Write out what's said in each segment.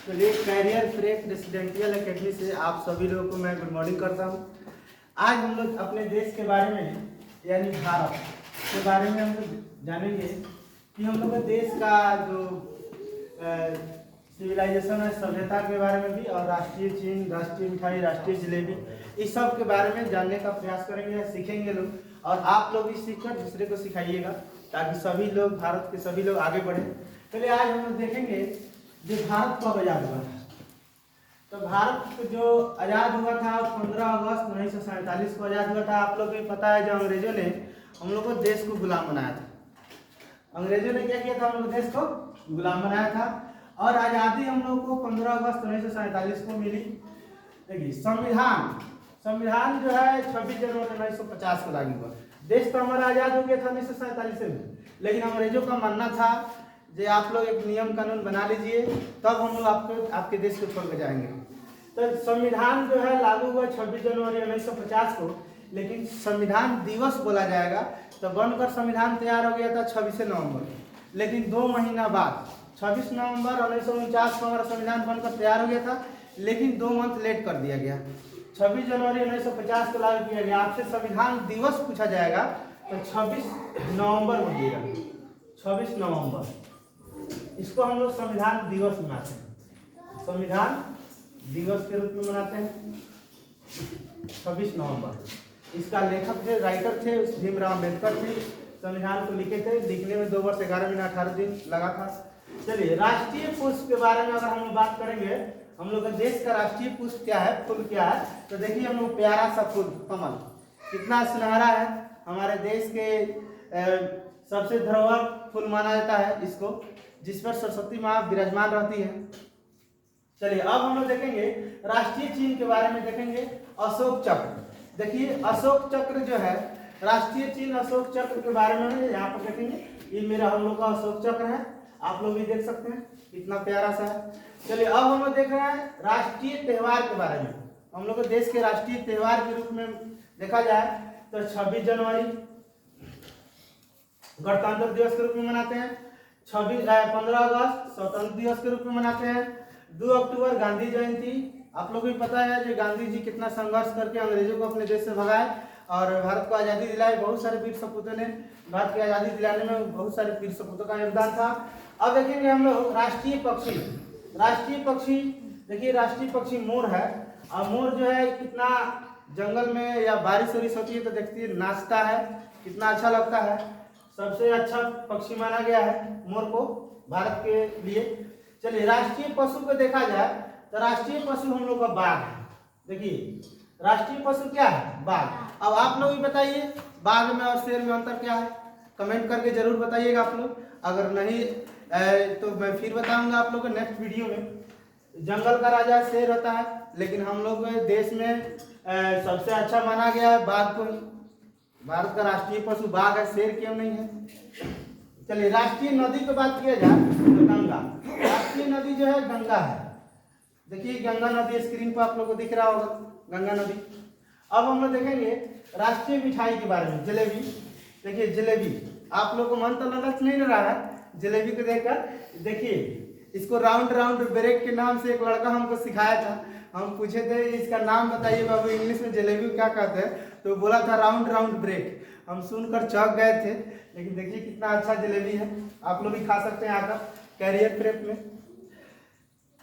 चलिए, career prep residential academy से आप सभी लोगों को मैं गुड मॉर्निंग करता हूँ। आज हम लोग अपने देश के बारे में यानी भारत के बारे में हम लोग जानेंगे कि हम लोग के देश का जो सिविलाइजेशन है, सभ्यता के बारे में भी, और राष्ट्रीय चिन्ह, राष्ट्रीय मिठाई, राष्ट्रीय जलेबी, इस सब के बारे में जानने का प्रयास करेंगे, सीखेंगे लोग। और आप लोग भी सीखकर दूसरे को सिखाइएगा ताकि सभी लोग, भारत के सभी लोग आगे बढ़े। चलिए, आज हम लोग देखेंगे जो भारत कब आज़ाद हुआ था। तो भारत जो आज़ाद हुआ था 15 अगस्त 1947 को आज़ाद हुआ था। आप लोग को पता है, जो अंग्रेजों ने हम लोग को देश को गुलाम बनाया था। अंग्रेजों ने क्या किया था, हम लोग देश को गुलाम बनाया था। और आज़ादी हम लोग को 15 अगस्त 1947 को मिली। देखिए, संविधान जो है 26 जनवरी 1950 को लागू हुआ। देश तो हमारा आज़ाद हो गया था 1947 में, लेकिन अंग्रेजों का मानना था जो आप लोग एक नियम कानून बना लीजिए, तब हम लोग आपके देश को छोड़ के जाएंगे। तो संविधान जो है लागू हुआ 26 जनवरी 1950 को, लेकिन संविधान दिवस बोला जाएगा। तो बनकर संविधान तैयार हो गया था 26 नवंबर, लेकिन 2 महीना बाद 26 नवंबर 1949 को हमारा संविधान बनकर तैयार हो गया था, लेकिन 2 मंथ लेट कर दिया गया। 26 जनवरी 1950 को लागू किया गया। आपसे संविधान दिवस पूछा जाएगा तो 26 नवंबर बोलिएगा। 26 नवंबर, इसको हम लोग संविधान दिवस मनाते हैं, संविधान दिवस के रूप में मनाते हैं 26 नवंबर। इसका लेखक थे, राइटर थे, भीमराव अम्बेडकर थे। संविधान को लिखे थे, लिखने में 2 वर्ष 11 महीना 18 दिन लगा था। चलिए, राष्ट्रीय पुष्प के बारे में अगर हम लोग बात करेंगे, हम लोग का देश का राष्ट्रीय पुष्प क्या है, फूल क्या है, तो देखिए हम लोग प्यारा सा फूल कमल कितना सुनहरा है। हमारे देश के सबसे धरोहर फूल माना जाता है इसको, जिस पर सरस्वती माँ विराजमान रहती है। चलिए, अब हम लोग देखेंगे राष्ट्रीय चिन्ह के बारे में। देखेंगे अशोक चक्र। देखिए, अशोक चक्र जो है राष्ट्रीय चिन्ह, अशोक चक्र के बारे में यहाँ पर देखेंगे। ये मेरा हम लोग का अशोक चक्र है, आप लोग भी देख सकते हैं कितना प्यारा सा है। चलिए, अब हम लोग देख रहे हैं राष्ट्रीय त्योहार के बारे में। हम लोग देश के राष्ट्रीय त्योहार के रूप में देखा जाए तो 26 जनवरी गणतंत्र दिवस के रूप में मनाते हैं। 15 अगस्त स्वतंत्र दिवस के रूप में मनाते हैं। 2 अक्टूबर गांधी जयंती। आप लोगों को पता है जो गांधी जी कितना संघर्ष करके अंग्रेजों को अपने देश से भगाए और भारत को आज़ादी दिलाई। बहुत सारे वीर सपूतों ने भारत की आज़ादी दिलाने में, बहुत सारे वीर सपूतों का योगदान था। अब देखेंगे हम लोग राष्ट्रीय पक्षी। राष्ट्रीय पक्षी देखिए, राष्ट्रीय पक्षी मोर है। और मोर जो है कितना जंगल में या बारिश वारिश होती है तो देखती है, नाचता है, कितना अच्छा लगता है। सबसे अच्छा पक्षी माना गया है मोर को भारत के लिए। चलिए, राष्ट्रीय पशु को देखा जाए तो राष्ट्रीय पशु हम लोग का बाघ है। देखिए, राष्ट्रीय पशु क्या है, बाघ। अब आप लोग भी बताइए, बाघ में और शेर में अंतर क्या है, कमेंट करके जरूर बताइएगा आप लोग। अगर नहीं तो मैं फिर बताऊंगा आप लोग को नेक्स्ट वीडियो में। जंगल का राजा शेर होता है, लेकिन हम लोग देश में सबसे अच्छा माना गया है बाघ को ही। भारत का राष्ट्रीय पशु बाघ है, शेर क्यों नहीं है। चलिए, राष्ट्रीय नदी की बात किया जाए तो गंगा। राष्ट्रीय नदी जो है गंगा है। देखिए, गंगा नदी स्क्रीन पर आप लोगों को दिख रहा होगा, गंगा नदी। अब हम लोग देखेंगे राष्ट्रीय मिठाई के बारे में, जलेबी। देखिए, जलेबी आप लोग को मन तो ललच नहीं रहा है जलेबी को देखकर। देखिए, इसको राउंड राउंड ब्रेक के नाम से एक लड़का हमको सिखाया था। हम पूछे थे इसका नाम बताइए बाबू, इंग्लिश में जलेबी क्या कहते हैं, तो बोला था राउंड राउंड ब्रेक। हम सुनकर चौंक गए थे, लेकिन देखिए कितना अच्छा जलेबी है। आप लोग भी खा सकते हैं आकर कैरियर प्रेप में।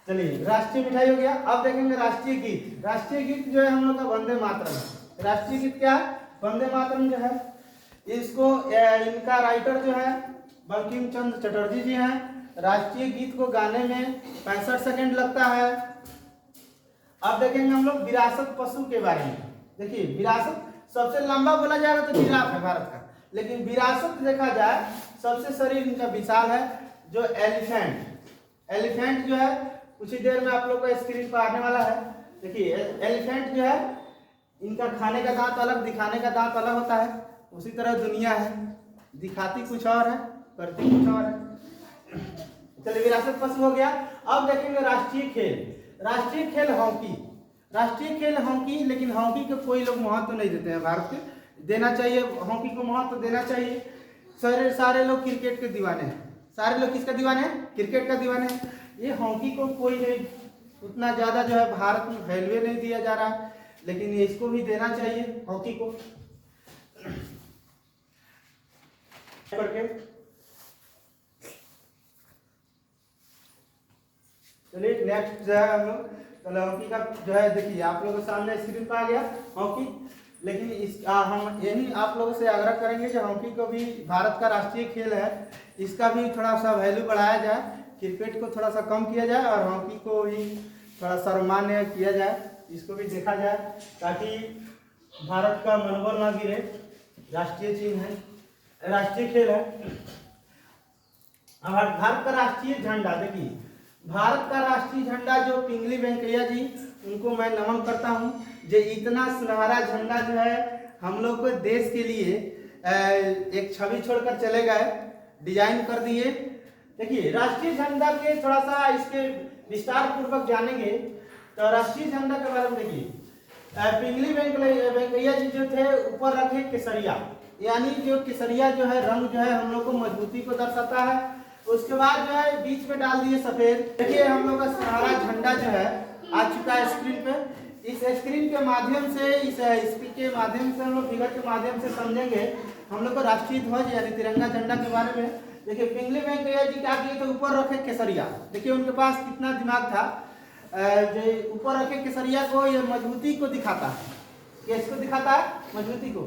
चलिए, राष्ट्रीय मिठाई हो गया। अब देखेंगे राष्ट्रीय गीत। राष्ट्रीय गीत जो है हम लोग का वंदे मातरम है। राष्ट्रीय गीत क्या है, वंदे मातरम जो है, इसको इनका राइटर जो है बंकिम चंद्र चटर्जी जी हैं। राष्ट्रीय गीत को गाने में 65 सेकंड लगता है। अब देखेंगे हम लोग विरासत पशु के बारे में। देखिए, विरासत सबसे लंबा बोला जाएगा तो जिराफ है भारत का, लेकिन विरासत देखा जाए सबसे शरीर इनका विशाल है, जो एलिफेंट जो है कुछ ही देर में आप लोग को स्क्रीन पर आने वाला है। देखिए, एलिफेंट जो है इनका खाने का दांत अलग, दिखाने का दांत अलग होता है। उसी तरह दुनिया है, दिखाती कुछ और है, करती कुछ और है। चलिए, विरासत पशु हो गया। अब देखेंगे राष्ट्रीय खेल। राष्ट्रीय खेल हॉकी। राष्ट्रीय खेल हॉकी, लेकिन हॉकी को कोई लोग महत्व नहीं देते हैं। भारत के देना चाहिए, हॉकी को महत्व देना चाहिए। सारे लोग क्रिकेट के दीवाने हैं। सारे लोग किसका दीवाने हैं, क्रिकेट का दीवाने हैं। ये हॉकी को कोई नहीं उतना ज़्यादा जो है भारत में वैल्यू नहीं दिया जा रहा है, लेकिन इसको भी देना चाहिए हॉकी को करके। चलिए नेक्स्ट जो है हम लोग चलो हॉकी का जो है देखिए आप लोगों के सामने स्क्रीन पर आ गया हॉकी। लेकिन इस हम यही आप लोगों से आग्रह करेंगे कि हॉकी को भी भारत का राष्ट्रीय खेल है, इसका भी थोड़ा सा वैल्यू बढ़ाया जाए, क्रिकेट को थोड़ा सा कम किया जाए और हॉकी को ही थोड़ा सम्मान्य किया जाए, इसको भी देखा जाए ताकि भारत का मनोबल ना गिरे। राष्ट्रीय चिन्ह है, राष्ट्रीय खेल है। अब भारत का राष्ट्रीय झंडा देखिए, भारत का राष्ट्रीय झंडा जो पिंगली वेंकैया जी उनको मैं नमन करता हूँ, जो इतना सुनहरा झंडा जो है हम लोग को देश के लिए एक छवि छोड़कर चले गए, डिजाइन कर दिए। देखिए राष्ट्रीय झंडा के थोड़ा सा इसके विस्तार पूर्वक जानेंगे तो राष्ट्रीय झंडा के बारे में देखिए, पिंगली वेंकैया जी जो थे ऊपर रखे केसरिया, यानी जो केसरिया जो है रंग जो है हम लोग को मजबूती को दर्शाता है। उसके बाद जो है बीच में डाल दिए सफेद। देखिए हम लोग का सुनहरा झंडा जो है आ चुका है स्क्रीन पे। इस स्क्रीन के माध्यम से इस स्पीच के माध्यम से हम लोग फिगर के माध्यम से समझेंगे हम लोग को राष्ट्रीय ध्वज यानी तिरंगा झंडा के बारे में। देखिए पिंगली वेंकैया जी क्या किए थे, ऊपर रखे केसरिया। देखिए उनके पास कितना दिमाग था, जो ऊपर रखे केसरिया को ये मजबूती को दिखाता है, किसको दिखाता है, मजबूती को।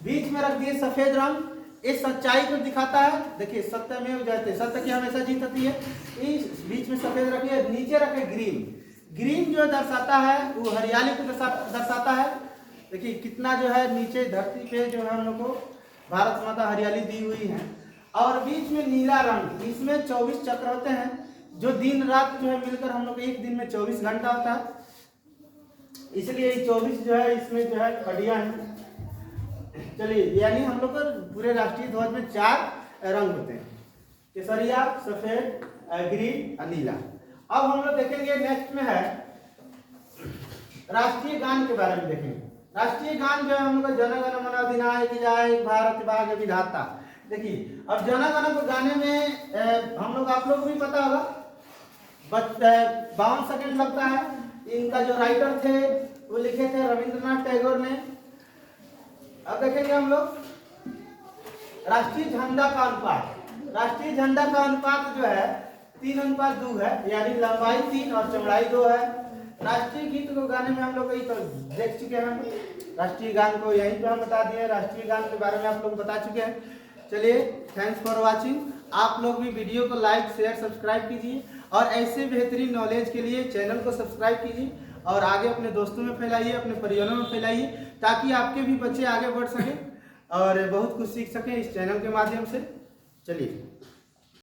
बीच में रख दिए सफेद रंग, इस सच्चाई को दिखाता है। देखिए सत्यमेव जयते, सत्य की हमेशा जीत होती है। इस बीच में सफेद रखिए, नीचे रखे ग्रीन, ग्रीन जो दर्शाता है वो हरियाली को दर्शाता है। देखिए कितना जो है नीचे धरती पे जो है हम लोग को भारत माता हरियाली दी हुई है। और बीच में नीला रंग, इसमें 24 चक्र होते हैं जो दिन रात जो है मिलकर हम लोग एक दिन में 24 घंटा होता है, इसलिए 24 जो है इसमें जो है खड़ियां हैं। चलिए यानी हम लोग को पूरे राष्ट्रीय ध्वज में 4 रंग होते हैं, केसरिया, सफेद, ग्रीन और नीला। अब हम लोग देखेंगे नेक्स्ट में है राष्ट्रीय गान के बारे में देखेंगे। राष्ट्रीय गान जो है हम लोग जन गण मन अधिनायक जय भारत भाग्य विधाता। देखिए अब जन गण को गाने में हम लोग आप लोग भी पता होगा 52 सेकंड लगता है। इनका जो राइटर थे वो लिखे थे रविंद्रनाथ टैगोर ने। अब देखेंगे हम लोग राष्ट्रीय झंडा का अनुपात। राष्ट्रीय झंडा का अनुपात जो है 3:2 है, यानी लंबाई 3 और चौड़ाई 2 है। राष्ट्रीय गीत को गाने में हम लोग तो देख चुके हैं, राष्ट्रीय गान को यहीं पे हम बता दिए, राष्ट्रीय गान के बारे में आप लोग बता चुके हैं। चलिए थैंक्स फॉर वाचिंग। आप लोग भी वीडियो को लाइक शेयर सब्सक्राइब कीजिए और ऐसे बेहतरीन नॉलेज के लिए चैनल को सब्सक्राइब कीजिए और आगे अपने दोस्तों में फैलाइए, अपने परिवारों में फैलाइए, ताकि आपके भी बच्चे आगे बढ़ सकें और बहुत कुछ सीख सकें इस चैनल के माध्यम से। चलिए।